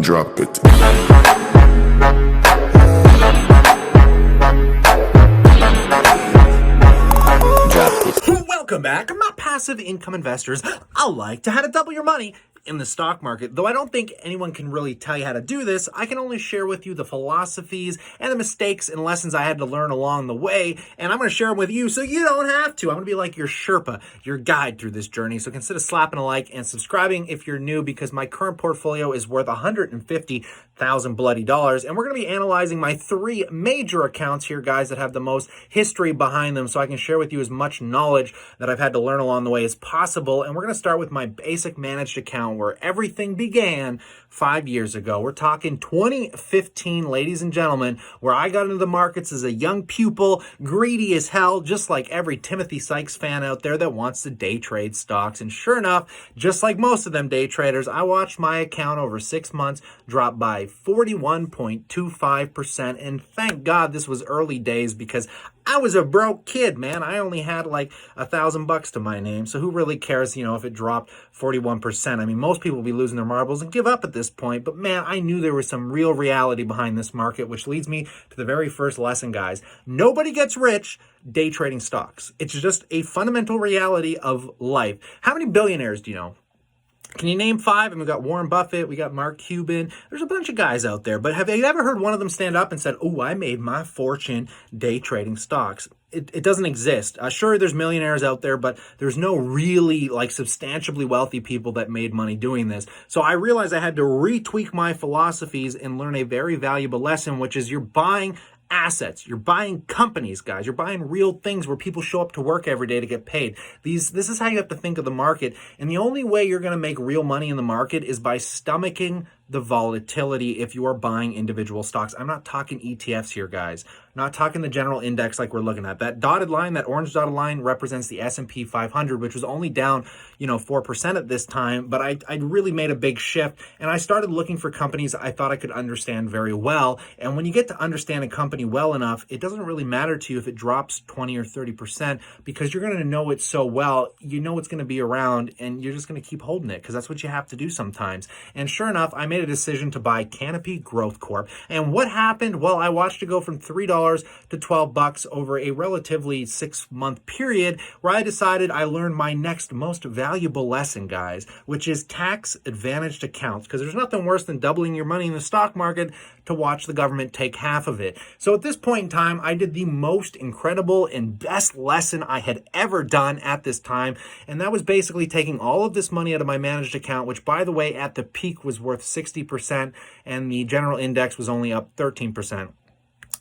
Drop it. Welcome back. I'm not passive income investors. I like to how to double your money in the stock market. Though I don't think anyone can really tell you how to do this, I can only share with you the philosophies and the mistakes and lessons I had to learn along the way, and I'm going to share them with you so you don't have to. I'm going to be like your Sherpa, your guide through this journey. So consider slapping a like and subscribing if you're new, because my current portfolio is worth $150,000 bloody dollars, and we're going to be analyzing my three major accounts here, guys, that have the most history behind them, so I can share with you as much knowledge that I've had to learn along the way as possible. And we're going to start with my basic managed account where everything began 5 years ago. We're talking 2015, ladies and gentlemen, where I got into the markets as a young pupil, greedy as hell, just like every Timothy Sykes fan out there that wants to day trade stocks. And sure enough, just like most of them day traders, I watched my account over 6 months drop by 41.25%. And thank God this was early days, because I was a broke kid, man. I only had like $1,000 to my name. So who really cares, if it dropped 41%? I mean, most people will be losing their marbles and give up at this point. But man, I knew there was some real reality behind this market, which leads me to the very first lesson, guys. Nobody gets rich day trading stocks. It's just a fundamental reality of life. How many billionaires do you know? Can you name five? And we got Warren Buffett, we got Mark Cuban. There's a bunch of guys out there, but have you ever heard one of them stand up and said, "Oh, I made my fortune day trading stocks"? It doesn't exist. Sure, there's millionaires out there, but there's no really substantially wealthy people that made money doing this. So I realized I had to retweak my philosophies and learn a very valuable lesson, which is you're buying assets. You're buying companies, guys. You're buying real things where people show up to work every day to get paid. This is how you have to think of the market. And the only way you're going to make real money in the market is by stomaching the volatility if you are buying individual stocks. I'm not talking ETFs here, guys. I'm not talking the general index like we're looking at. That dotted line, that orange dotted line, represents the S&P 500, which was only down, 4% at this time. But I really made a big shift, and I started looking for companies I thought I could understand very well. And when you get to understand a company well enough, it doesn't really matter to you if it drops 20 or 30%, because you're going to know it so well. You know it's going to be around, and you're just going to keep holding it, because that's what you have to do sometimes. And sure enough, I made a decision to buy Canopy Growth Corp. And what happened? Well, I watched it go from $3 to $12 over a relatively 6-month period, where I decided I learned my next most valuable lesson, guys, which is tax advantaged accounts, because there's nothing worse than doubling your money in the stock market to watch the government take half of it. So at this point in time, I did the most incredible and best lesson I had ever done at this time. And that was basically taking all of this money out of my managed account, which, by the way, at the peak was worth 60%, and the general index was only up 13%.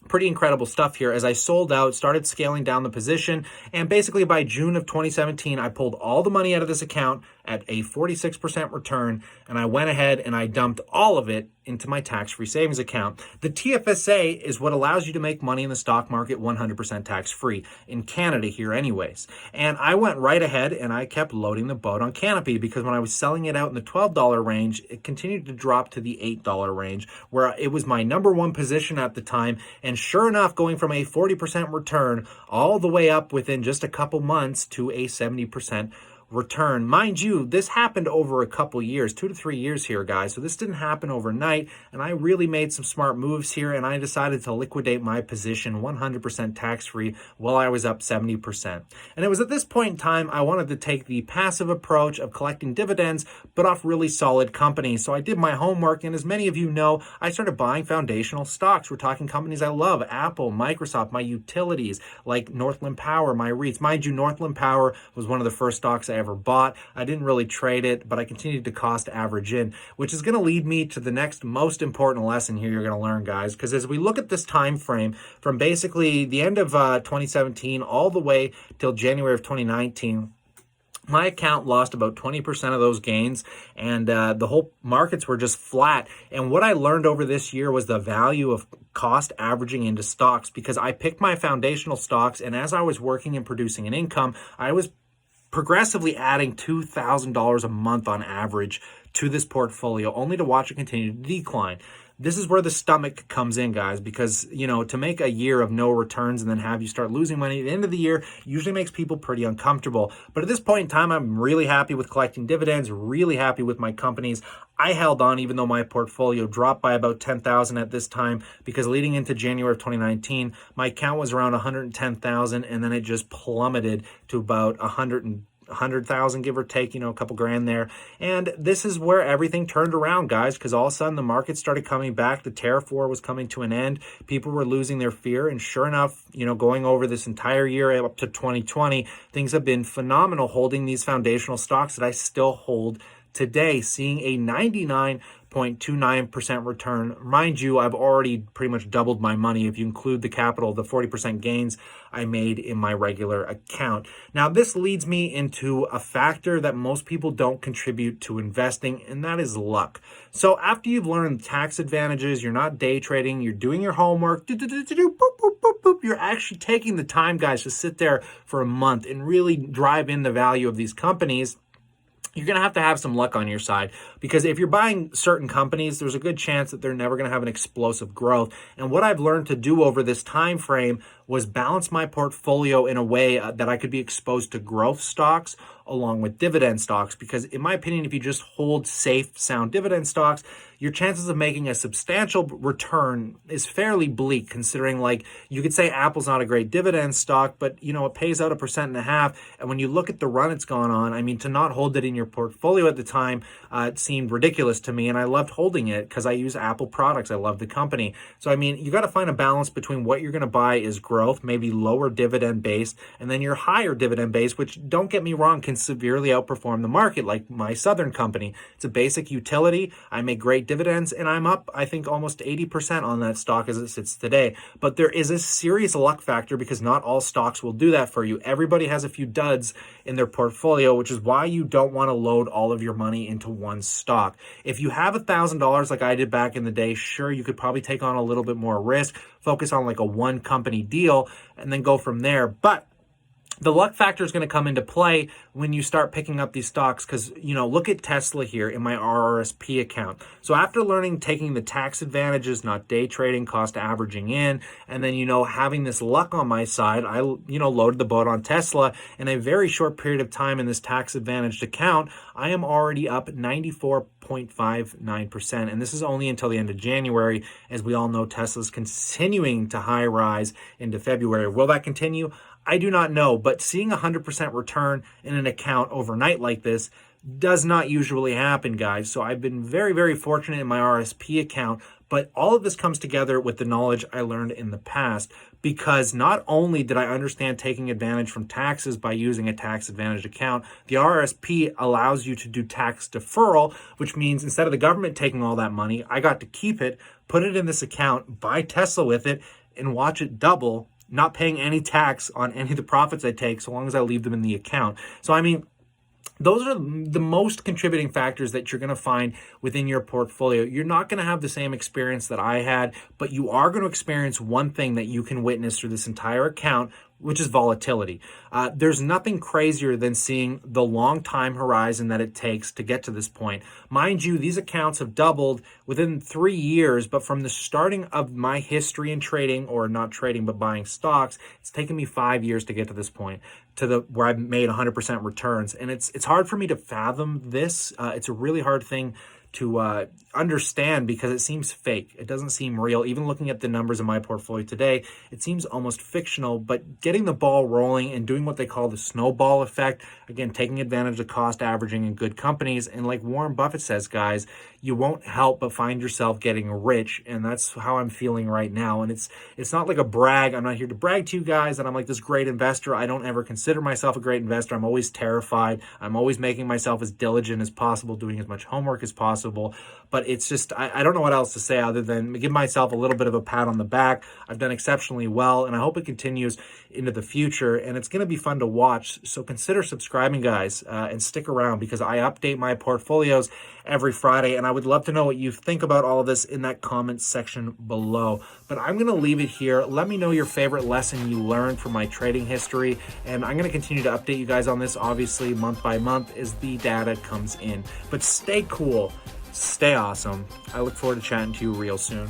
Pretty incredible stuff here, as I sold out, started scaling down the position, and basically by June of 2017, I pulled all the money out of this account at a 46% return, and I went ahead and I dumped all of it into my tax-free savings account. The TFSA is what allows you to make money in the stock market 100% tax-free in Canada here anyways. And I went right ahead and I kept loading the boat on Canopy, because when I was selling it out in the $12 range, it continued to drop to the $8 range, where it was my number one position at the time. And sure enough, going from a 40% return all the way up within just a couple months to a 70% return. Mind you, this happened over a couple years, 2 to 3 years here, guys. So this didn't happen overnight, and I really made some smart moves here, and I decided to liquidate my position 100% tax-free while I was up 70%. And it was at this point in time I wanted to take the passive approach of collecting dividends, but off really solid companies. So I did my homework, and as many of you know, I started buying foundational stocks. We're talking companies I love: Apple, Microsoft, my utilities, like Northland Power, my REITs. Mind you, Northland Power was one of the first stocks I ever bought. I didn't really trade it, but I continued to cost average in, which is going to lead me to the next most important lesson here you're going to learn, guys, because as we look at this time frame from basically the end of 2017 all the way till January of 2019, my account lost about 20% of those gains, and the whole markets were just flat. And what I learned over this year was the value of cost averaging into stocks, because I picked my foundational stocks, and as I was working and producing an income, I was progressively adding $2,000 a month on average to this portfolio only to watch it continue to decline. This is where the stomach comes in, guys, because, to make a year of no returns and then have you start losing money at the end of the year usually makes people pretty uncomfortable. But at this point in time, I'm really happy with collecting dividends, really happy with my companies. I held on even though my portfolio dropped by about 10,000 at this time, because leading into January of 2019, my account was around 110,000 and then it just plummeted to about 100,000, give or take, a couple grand there. And this is where everything turned around, guys, because all of a sudden the market started coming back. The tariff war was coming to an end. People were losing their fear. And sure enough, going over this entire year up to 2020, things have been phenomenal holding these foundational stocks that I still hold today, seeing a 99.29% return. Mind you, I've already pretty much doubled my money if you include the capital, the 40% gains I made in my regular account. Now, this leads me into a factor that most people don't contribute to investing, and that is luck. So after you've learned tax advantages, you're not day trading, you're doing your homework, you're actually taking the time, guys, to sit there for a month and really drive in the value of these companies. You're going to have some luck on your side, because if you're buying certain companies, there's a good chance that they're never going to have an explosive growth. And what I've learned to do over this time frame was balance my portfolio in a way that I could be exposed to growth stocks along with dividend stocks, because in my opinion, if you just hold safe, sound dividend stocks, your chances of making a substantial return is fairly bleak, considering, like, you could say Apple's not a great dividend stock, but it pays out 1.5%. And when you look at the run it's gone on, I mean, to not hold it in your portfolio at the time, it seemed ridiculous to me. And I loved holding it because I use Apple products. I love the company. So, I mean, you got to find a balance between what you're going to buy is growth, maybe lower dividend based, and then your higher dividend based, which, don't get me wrong, can severely outperform the market, like my Southern company. It's a basic utility. I make great dividends, and I'm up, I think, almost 80% on that stock as it sits today. But there is a serious luck factor, because not all stocks will do that for you. Everybody has a few duds in their portfolio, which is why you don't want to load all of your money into one stock. If you have $1,000 like I did back in the day, sure, you could probably take on a little bit more risk, focus on like a one company deal, and then go from there. But the luck factor is going to come into play when you start picking up these stocks, because, look at Tesla here in my RRSP account. So after taking the tax advantages, not day trading, cost averaging in, and then, having this luck on my side, I, loaded the boat on Tesla. In a very short period of time in this tax advantaged account, I am already up 94.59%. And this is only until the end of January. As we all know, Tesla's continuing to high rise into February. Will that continue? I do not know, but seeing 100% return in an account overnight like this does not usually happen, guys. So I've been very, very fortunate in my RSP account, but all of this comes together with the knowledge I learned in the past, because not only did I understand taking advantage from taxes by using a tax advantaged account, the RSP allows you to do tax deferral, which means instead of the government taking all that money, I got to keep it, put it in this account, buy Tesla with it, and watch it double, not paying any tax on any of the profits I take so long as I leave them in the account. So, I mean, those are the most contributing factors that you're going to find within your portfolio. You're not going to have the same experience that I had, but you are going to experience one thing that you can witness through this entire account, which is volatility. There's nothing crazier than seeing the long time horizon that it takes to get to this point. Mind you, these accounts have doubled within 3 years, but from the starting of my history in trading, or not trading, but buying stocks, it's taken me 5 years to get to this point, where I've made 100% returns. And it's hard for me to fathom this. It's a really hard thing to understand, because it seems fake. It doesn't seem real. Even looking at the numbers in my portfolio today, it seems almost fictional. But getting the ball rolling and doing what they call the snowball effect, again, taking advantage of cost averaging in good companies, and like Warren Buffett says, guys, you won't help but find yourself getting rich. And that's how I'm feeling right now. And it's not like a brag. I'm not here to brag to you guys that I'm like this great investor. I don't ever consider myself a great investor. I'm always terrified. I'm always making myself as diligent as possible, doing as much homework as possible. But it's just, I don't know what else to say other than give myself a little bit of a pat on the back. I've done exceptionally well, and I hope it continues into the future. And it's going to be fun to watch. So consider subscribing, guys, and stick around, because I update my portfolios every Friday. And I would love to know what you think about all of this in that comment section below. But I'm going to leave it here. Let me know your favorite lesson you learned from my trading history. And I'm going to continue to update you guys on this, obviously, month by month as the data comes in. But stay cool. Stay awesome. I look forward to chatting to you real soon.